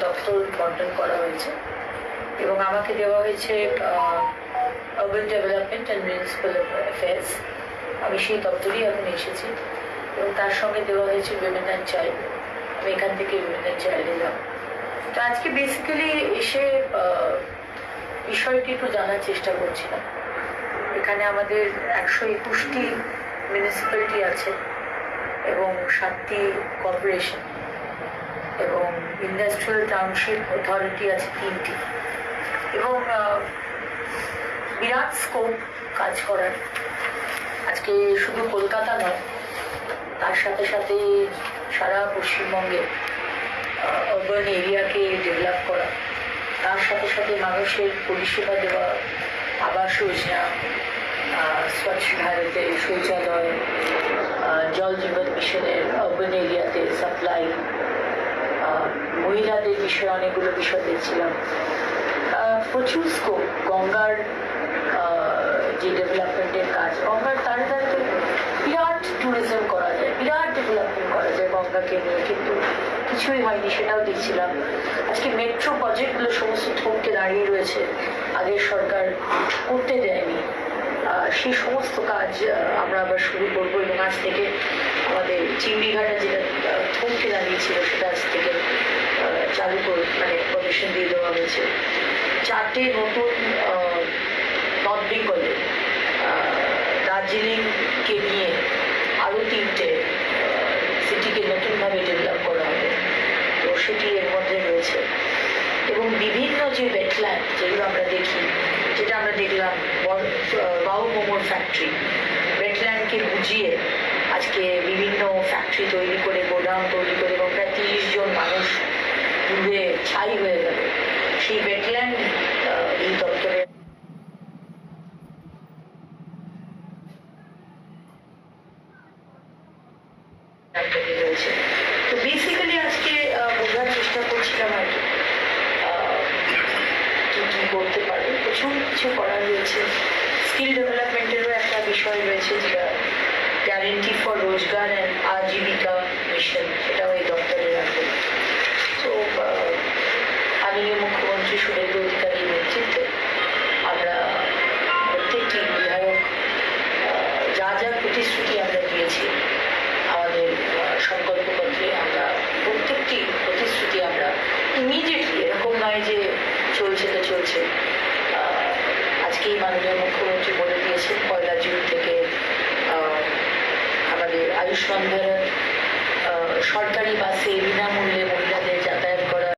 দপ্তর বন্টন করা হয়েছে এবং আমাকে দেওয়া হয়েছে urban development and municipal affairs. আমি সেই দপ্তরেই এখন এসেছি এবং তার সঙ্গে দেওয়া হয়েছে উইমেন অ্যান্ড চাইল্ড। আমি এখান থেকে উইমেন অ্যান্ড চাইল্ড এলাম। তো আজকে বেসিক্যালি এসে বিষয়টি একটু জানার চেষ্টা করছিলাম। এখানে আমাদের 121টি মিউনিসিপ্যালিটি আছে এবং 7টি কর্পোরেশন এবং ইন্ডাস্ট্রিয়াল টাউনশিপ অথরিটি আছে 3টি এবং বিরাট স্কোপ কাজ করার। আজকে শুধু কলকাতা নয়, তার সাথে সাথে সারা পশ্চিমবঙ্গে আরবান এরিয়াকে ডেভেলপ করা, তার সাথে সাথে মানুষের পরিষেবা দেওয়া, আবাস যোজনা, স্বচ্ছ ভারতের শৌচালয়, জল জীবন মিশনের আরবান এরিয়াতে সাপ্লাই, মহিলাদের বিষয়ে অনেকগুলো বিষয় দেখছিলাম। প্রচুর স্কোপ, গঙ্গার যে ডেভেলপমেন্টের কাজ, গঙ্গার তারে তারে বিরাট ট্যুরিজম করা যায়, বিরাট ডেভেলপমেন্ট করা যায় গঙ্গাকে নিয়ে, কিন্তু কিছুই হয়নি, সেটাও দেখছিলাম। আজকে মেট্রো প্রজেক্টগুলো সমস্ত থমকে দাঁড়িয়ে রয়েছে, আগের সরকার করতে দেয়নি। সেই সমস্ত কাজ আমরা আবার শুরু করবো এবং আজ থেকে আমাদের চিংড়িঘাটা যেটা থমকে দাঁড়িয়েছিল সেটা আজ থেকে চালু করে পারমিশন দিয়ে দেওয়া হয়েছে। 4টে নতুন নর্থ বেঙ্গলে দার্জিলিংকে নিয়ে আরও 3টে সিটিকে নতুনভাবে ডেভেলপ করা হবে, তো সেটি এর মধ্যে রয়েছে। এবং বিভিন্ন যে ওয়েটল্যান্ড যেগুলো আমরা দেখি, যেটা আমরা দেখলাম বাউ মোমোর ফ্যাক্টরি, ওয়েটল্যান্ডকে বুঝিয়ে আজকে বিভিন্ন ফ্যাক্টরি তৈরি করে, গোডাউন তৈরি করে এবং প্রায় 30 জন মানুষ ডুবে ছাই হয়ে গেল। সেই ওয়েটল্যান্ড এই দপ্তরে রয়েছে। তো বেসিক্যালি আজকে বোঝার চেষ্টা করছিলাম আর কি কি করতে পারে। প্রচুর কিছু করার রয়েছে। স্কিল ডেভেলপমেন্টেরও একটা বিষয় রয়েছে, যেটা গ্যারেন্টি ফর রোজগার অ্যান্ড আজীবিকা মিশন, সেটাও এই দপ্তরে রাখবে। তো মাননীয় মুখ্যমন্ত্রী শুভেন্দু অধিকারীর নেতৃত্বে আমরা প্রত্যেকটি বিধায়ক যা যা প্রতিশ্রুতি আমরা দিয়েছি আমাদের সংকল্পপত্রে, আমরা প্রত্যেকটি প্রতিশ্রুতি আমরা ইমিডিয়েটলি, এরকম নয় যে চলছে তো চলছে, আজকেই মাননীয় মুখ্যমন্ত্রী বলে দিয়েছেন 1 জুন থেকে আমাদের আয়ুষ্মান ভারত সরকারি বাসে বিনামূল্যে মহিলাদের